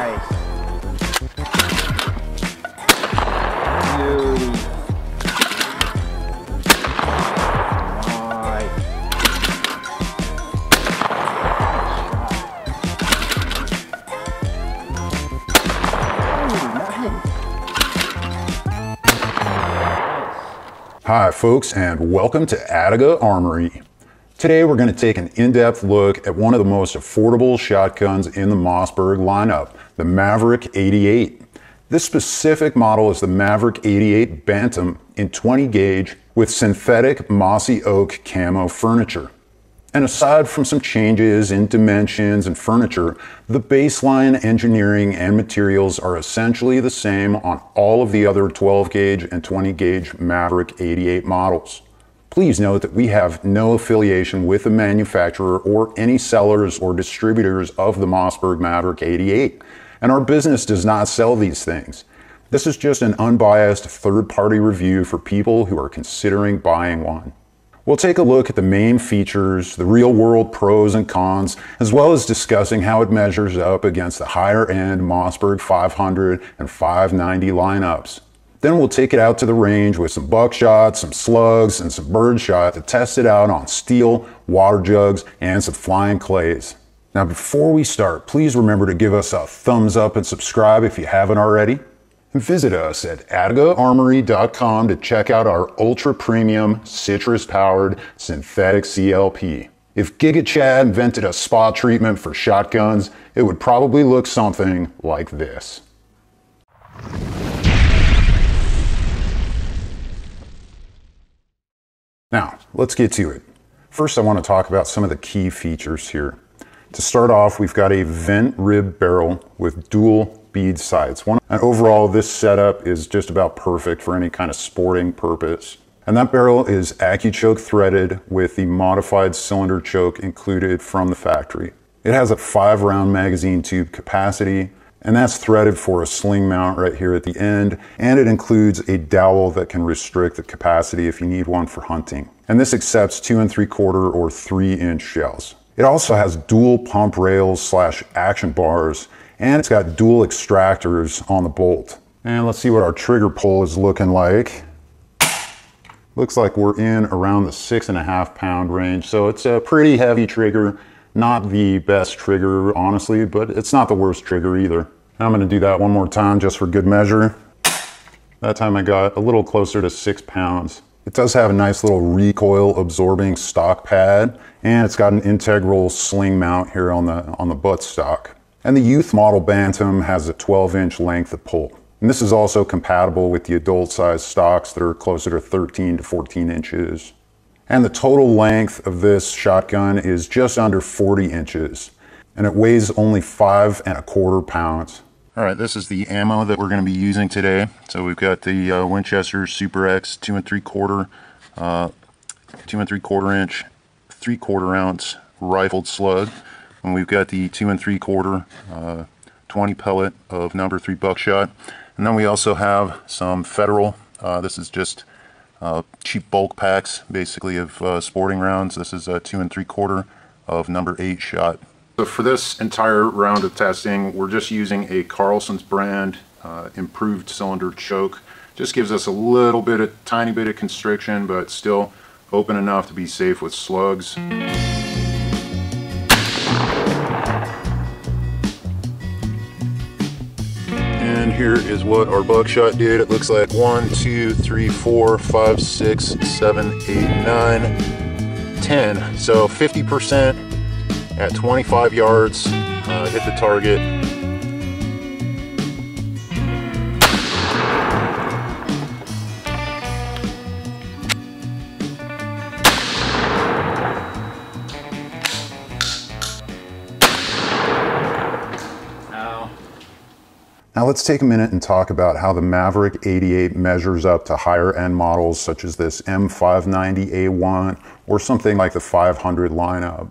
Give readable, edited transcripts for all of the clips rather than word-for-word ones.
Nice. Beauty. Hi folks, and welcome to Attica Armory. Today we're going to take an in-depth look at one of the most affordable shotguns in the Mossberg lineup, the Maverick 88. This specific model is the Maverick 88 Bantam in 20 gauge with synthetic Mossy Oak camo furniture. And aside from some changes in dimensions and furniture, the baseline engineering and materials are essentially the same on all of the other 12 gauge and 20 gauge Maverick 88 models. Please note that we have no affiliation with the manufacturer or any sellers or distributors of the Mossberg Maverick 88, and our business does not sell these things. This is just an unbiased third-party review for people who are considering buying one. We'll take a look at the main features, the real-world pros and cons, as well as discussing how it measures up against the higher-end Mossberg 500 and 590 lineups. Then we'll take it out to the range with some buckshot, some slugs, and some birdshot to test it out on steel, water jugs, and some flying clays. Now before we start, please remember to give us a thumbs up and subscribe if you haven't already. And visit us at atticaarmory.com to check out our ultra-premium, citrus-powered synthetic CLP. If Giga Chad invented a spa treatment for shotguns, it would probably look something like this. Now, let's get to it. First, I want to talk about some of the key features here. To start off, we've got a vent rib barrel with dual bead sights. And overall, this setup is just about perfect for any kind of sporting purpose. And that barrel is AccuChoke threaded with the modified cylinder choke included from the factory. It has a 5-round magazine tube capacity, and that's threaded for a sling mount right here at the end, and it includes a dowel that can restrict the capacity if you need one for hunting. And this accepts 2 3/4 or 3-inch shells. It also has dual pump rails / action bars, and it's got dual extractors on the bolt. And let's see what our trigger pull is looking like. Looks like we're in around the 6.5 pound range, so it's a pretty heavy trigger. Not the best trigger, honestly, but it's not the worst trigger either. And I'm gonna do that one more time just for good measure. That time I got a little closer to 6 pounds. It does have a nice little recoil absorbing stock pad, and it's got an integral sling mount here on the buttstock. And the youth model Bantam has a 12-inch length of pull. And this is also compatible with the adult size stocks that are closer to 13 to 14 inches. And the total length of this shotgun is just under 40 inches. And it weighs only 5 1/4 pounds. All right, this is the ammo that we're going to be using today. So we've got the Winchester Super X 2 3/4 inch, 3/4 ounce rifled slug. And we've got the 2 3/4 20 pellet of number 3 buckshot. And then we also have some Federal. This is just cheap bulk packs, basically, of sporting rounds. This is a 2 3/4 of number 8 shot. So for this entire round of testing, we're just using a Carlson's brand improved cylinder choke. Just gives us a little bit, a tiny bit of constriction, but still open enough to be safe with slugs. And here is what our buckshot did. It looks like 1, 2, 3, 4, 5, 6, 7, 8, 9, 10. So 50% at 25 yards, hit the target. Now let's take a minute and talk about how the Maverick 88 measures up to higher end models such as this M590A1 or something like the 500 lineup.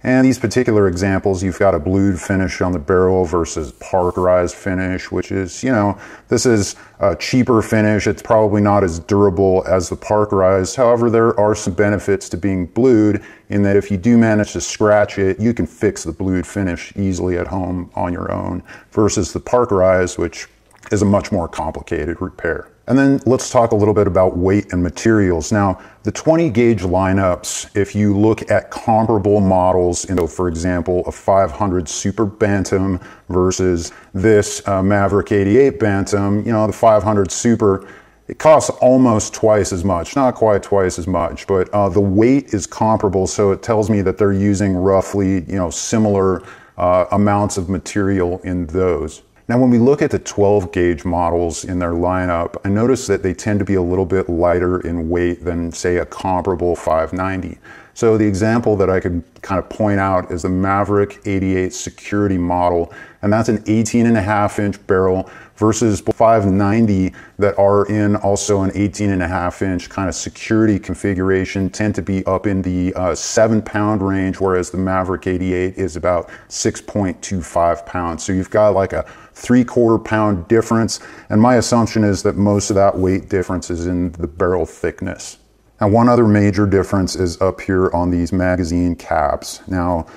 And these particular examples, you've got a blued finish on the barrel versus parkerized finish, which is, you know, this is a cheaper finish. It's probably not as durable as the parkerized. However, there are some benefits to being blued in that if you do manage to scratch it, you can fix the blued finish easily at home on your own versus the parkerized, which is a much more complicated repair. And then let's talk a little bit about weight and materials. Now, the 20 gauge lineups, if you look at comparable models, you know, for example, a 500 Super Bantam versus this Maverick 88 Bantam, you know, the 500 Super, it costs almost twice as much, not quite twice as much, but the weight is comparable. So it tells me that they're using roughly, you know, similar amounts of material in those. Now, when we look at the 12 gauge models in their lineup, I notice that they tend to be a little bit lighter in weight than, say, a comparable 590. So the example that I could kind of point out is the Maverick 88 Security model, and that's an 18.5-inch barrel versus 590 that are in also an 18.5-inch kind of security configuration, tend to be up in the 7-pound range, whereas the Maverick 88 is about 6.25 pounds. So you've got like a 3/4 pound difference, and my assumption is that most of that weight difference is in the barrel thickness. Now, one other major difference is up here on these magazine caps. Now,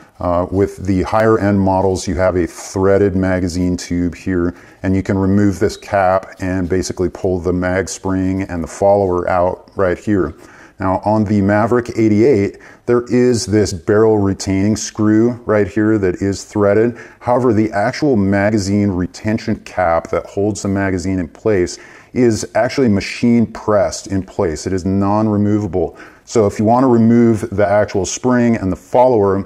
with the higher end models, you have a threaded magazine tube here, and you can remove this cap and basically pull the mag spring and the follower out right here. Now, on the Maverick 88, there is this barrel retaining screw right here that is threaded. However, the actual magazine retention cap that holds the magazine in place is actually machine pressed in place. It is non-removable. So if you want to remove the actual spring and the follower,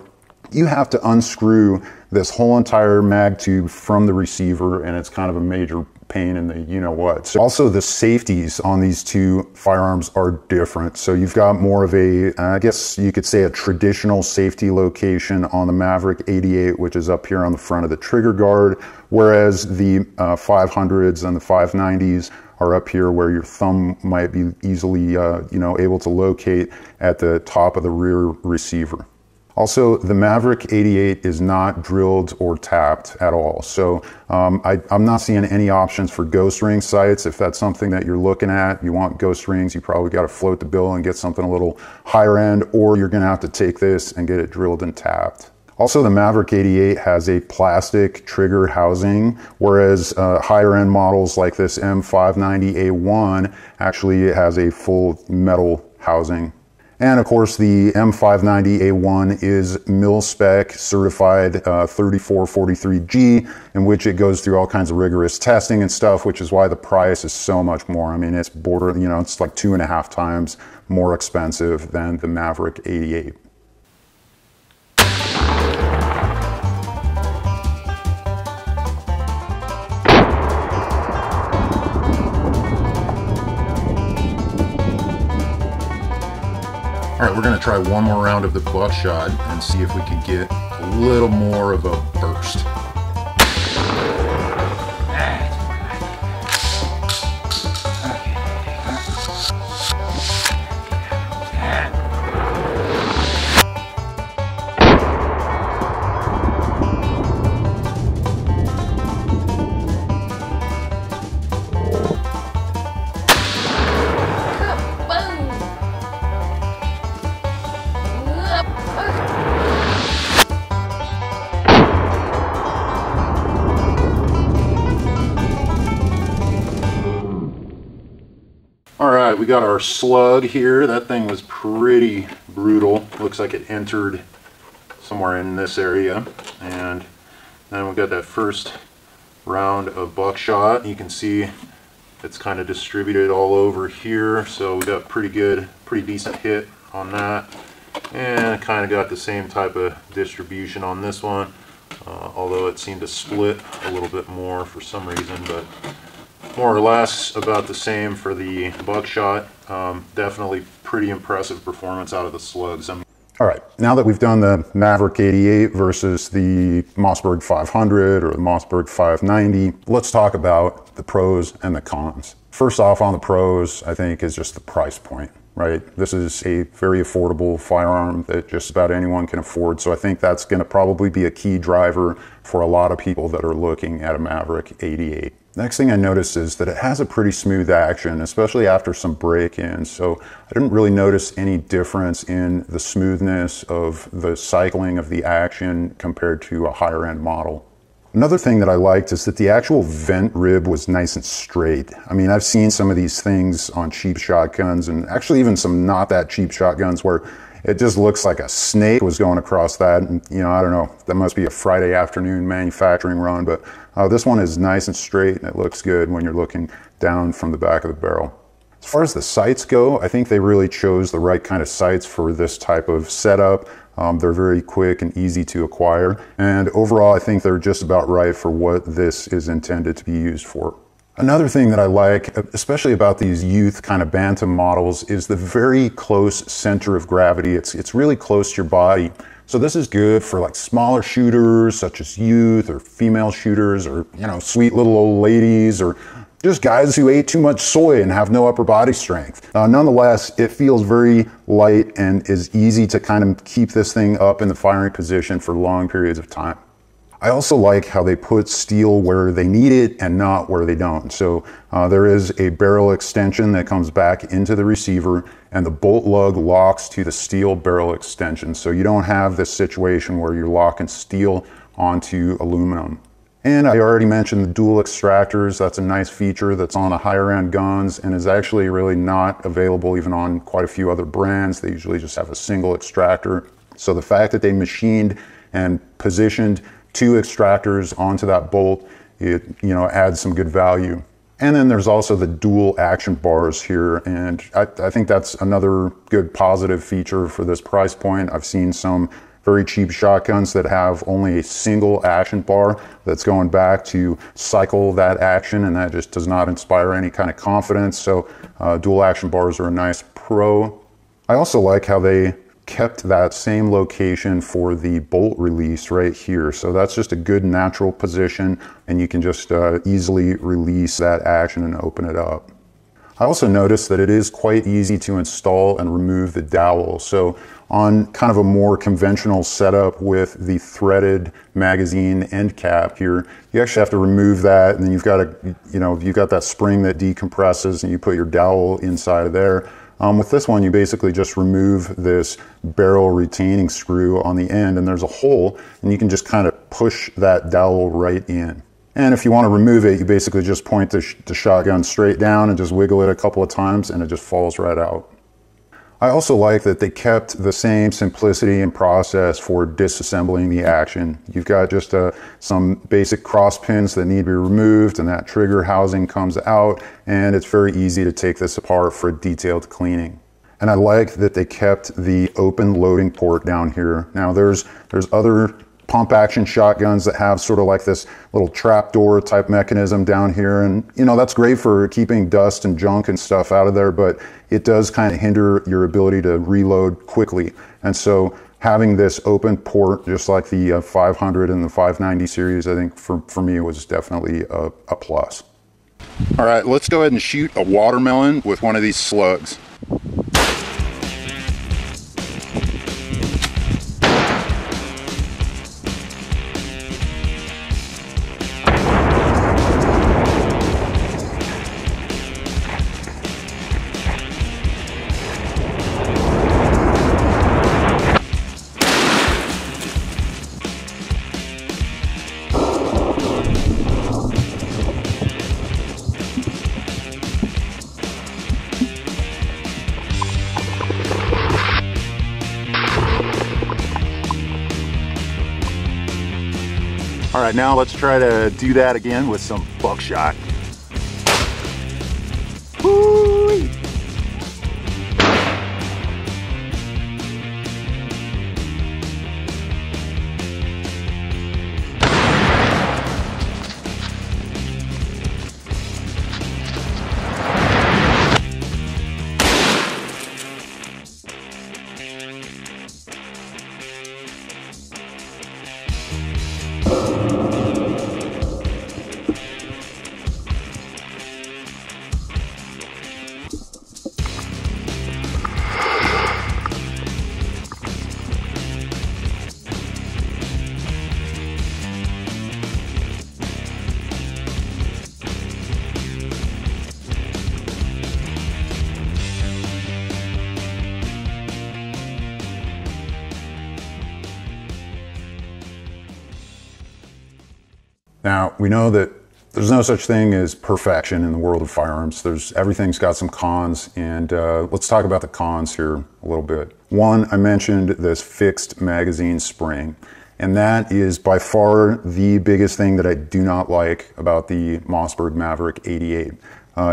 you have to unscrew this whole entire mag tube from the receiver, and it's kind of a major pain in the you-know-what. So also, the safeties on these two firearms are different. So you've got more of a, I guess you could say, a traditional safety location on the Maverick 88, which is up here on the front of the trigger guard, whereas the 500s and the 590s are up here where your thumb might be easily able to locate at the top of the rear receiver. Also, the Maverick 88 is not drilled or tapped at all. So I'm not seeing any options for ghost ring sights. If that's something that you're looking at, you want ghost rings, you probably got to float the bill and get something a little higher end, or you're going to have to take this and get it drilled and tapped. Also, the Maverick 88 has a plastic trigger housing, whereas higher end models like this M590A1 actually has a full metal housing. And of course, the M590A1 is mil-spec certified 3443G, in which it goes through all kinds of rigorous testing and stuff, which is why the price is so much more. I mean, it's it's like 2.5 times more expensive than the Maverick 88. All right, we're gonna try one more round of the buckshot and see if we can get a little more of a burst. All right, we got our slug here. That thing was pretty brutal. Looks like it entered somewhere in this area. And then we got that first round of buckshot. You can see it's kind of distributed all over here. So we got pretty decent hit on that. And kind of got the same type of distribution on this one. Although it seemed to split a little bit more for some reason, but more or less about the same for the buckshot. Definitely pretty impressive performance out of the slugs. All right, now that we've done the Maverick 88 versus the Mossberg 500 or the Mossberg 590, let's talk about the pros and the cons. First off, on the pros, I think, is just the price point. right? This is a very affordable firearm that just about anyone can afford. So I think that's going to probably be a key driver for a lot of people that are looking at a Maverick 88. Next thing I noticed is that it has a pretty smooth action, especially after some break-ins. So I didn't really notice any difference in the smoothness of the cycling of the action compared to a higher end model. Another thing that I liked is that the actual vent rib was nice and straight. I mean, I've seen some of these things on cheap shotguns, and actually even some not that cheap shotguns where it just looks like a snake was going across that. And, you know, I don't know, that must be a Friday afternoon manufacturing run, but this one is nice and straight and it looks good when you're looking down from the back of the barrel. As far as the sights go, I think they really chose the right kind of sights for this type of setup. They're very quick and easy to acquire. And overall, I think they're just about right for what this is intended to be used for. Another thing that I like, especially about these youth kind of Bantam models, is the very close center of gravity. It's really close to your body. So this is good for like smaller shooters, such as youth or female shooters, or, you know, sweet little old ladies, or just guys who ate too much soy and have no upper body strength. Nonetheless, it feels very light and is easy to kind of keep this thing up in the firing position for long periods of time. I also like how they put steel where they need it and not where they don't. So there is a barrel extension that comes back into the receiver, and the bolt lug locks to the steel barrel extension. So you don't have this situation where you're locking steel onto aluminum. And I already mentioned the dual extractors. That's a nice feature that's on the higher end guns and is actually really not available even on quite a few other brands. They usually just have a single extractor. So the fact that they machined and positioned 2 extractors onto that bolt, it, you know, adds some good value. And then there's also the dual action bars here, and I think that's another good positive feature for this price point. I've seen some very cheap shotguns that have only a single action bar that's going back to cycle that action, and that just does not inspire any kind of confidence. So dual action bars are a nice pro. I also like how they kept that same location for the bolt release right here. So that's just a good natural position, and you can just easily release that action and open it up. I also noticed that it is quite easy to install and remove the dowel. So on kind of a more conventional setup with the threaded magazine end cap here, you actually have to remove that, and then you've got you've got that spring that decompresses, and you put your dowel inside of there. With this one, you basically just remove this barrel retaining screw on the end, and there's a hole, and you can just kind of push that dowel right in. And if you want to remove it, you basically just point the shotgun straight down and just wiggle it a couple of times, and it just falls right out. I also like that they kept the same simplicity and process for disassembling the action. You've got just some basic cross pins that need to be removed, and that trigger housing comes out, and it's very easy to take this apart for detailed cleaning. And I like that they kept the open loading port down here. Now there's other pump action shotguns that have sort of like this little trapdoor type mechanism down here, and you know, that's great for keeping dust and junk and stuff out of there, but it does kind of hinder your ability to reload quickly. And so having this open port, just like the 500 and the 590 series, I think for me was definitely a plus. All right, let's go ahead and shoot a watermelon with one of these slugs. All right, now let's try to do that again with some buckshot. Woo-wee. Now, we know that there's no such thing as perfection in the world of firearms. Everything's got some cons, and let's talk about the cons here a little bit. One, I mentioned this fixed magazine spring, and that is by far the biggest thing that I do not like about the Mossberg Maverick 88.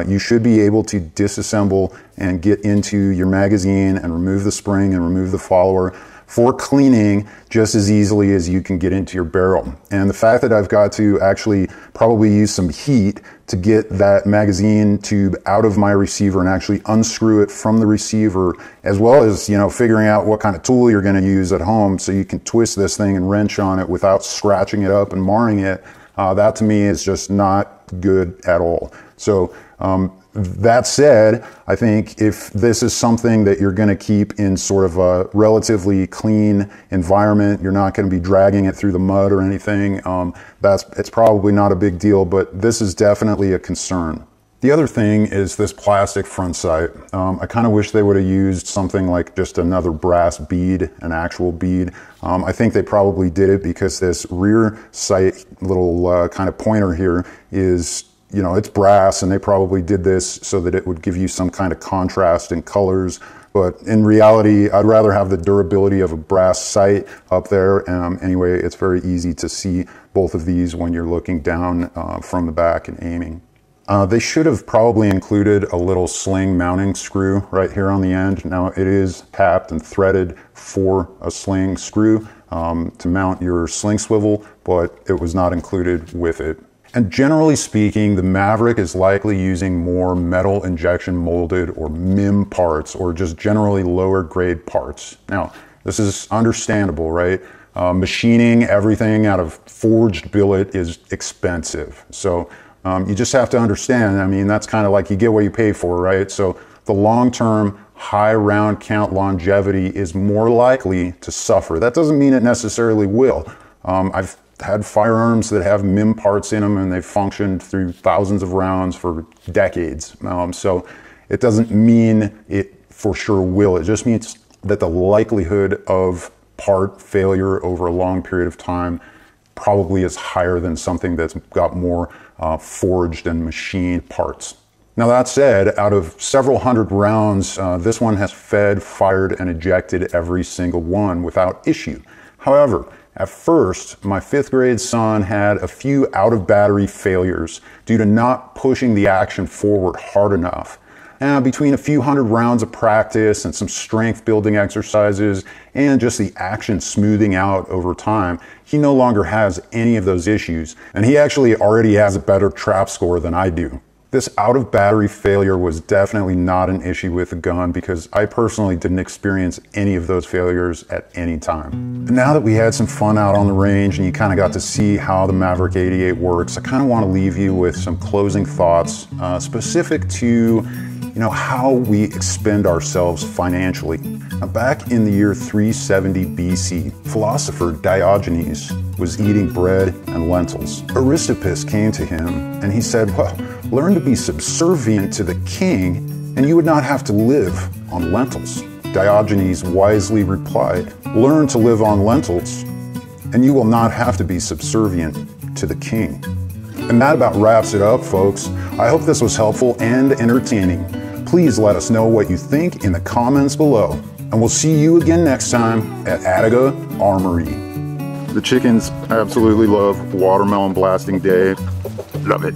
You should be able to disassemble and get into your magazine and remove the spring and remove the follower for cleaning just as easily as you can get into your barrel. And the fact that I've got to actually probably use some heat to get that magazine tube out of my receiver and actually unscrew it from the receiver, as well as, you know, figuring out what kind of tool you're going to use at home so you can twist this thing and wrench on it without scratching it up and marring it, that to me is just not good at all. So that said, I think if this is something that you're going to keep in sort of a relatively clean environment, you're not going to be dragging it through the mud or anything, it's probably not a big deal, but this is definitely a concern. The other thing is this plastic front sight. I kind of wish they would have used something like just another brass bead, an actual bead. I think they probably did it because this rear sight little kind of pointer here is, you know, it's brass, and they probably did this so that it would give you some kind of contrast in colors. But in reality, I'd rather have the durability of a brass sight up there. Anyway, it's very easy to see both of these when you're looking down from the back and aiming. They should have probably included a little sling mounting screw right here on the end. Now, it is tapped and threaded for a sling screw to mount your sling swivel, but it was not included with it. And generally speaking, the Maverick is likely using more metal injection molded or MIM parts, or just generally lower grade parts. Now, this is understandable, right? Machining everything out of forged billet is expensive. So you just have to understand, I mean, that's kind of like you get what you pay for, right? So the long-term high round count longevity is more likely to suffer. That doesn't mean it necessarily will. I've had firearms that have MIM parts in them and they've functioned through thousands of rounds for decades. So it doesn't mean it for sure will. It just means that the likelihood of part failure over a long period of time probably is higher than something that's got more forged and machined parts. Now, that said, out of several hundred rounds, this one has fed, fired, and ejected every single one without issue. However, at first, my 5th grade son had a few out-of-battery failures due to not pushing the action forward hard enough. Now, between a few hundred rounds of practice and some strength-building exercises and just the action smoothing out over time, he no longer has any of those issues, and he actually already has a better trap score than I do. This out-of-battery failure was definitely not an issue with the gun because I personally didn't experience any of those failures at any time. And now that we had some fun out on the range and you kind of got to see how the Maverick 88 works, I kind of want to leave you with some closing thoughts specific to how we expend ourselves financially. Now, back in the year 370 BC, philosopher Diogenes was eating bread and lentils. Aristippus came to him and he said, well, learn to be subservient to the king and you would not have to live on lentils. Diogenes wisely replied, learn to live on lentils and you will not have to be subservient to the king. And that about wraps it up, folks. I hope this was helpful and entertaining. Please let us know what you think in the comments below. And we'll see you again next time at Attica Armory. The chickens absolutely love Watermelon Blasting Day. Love it.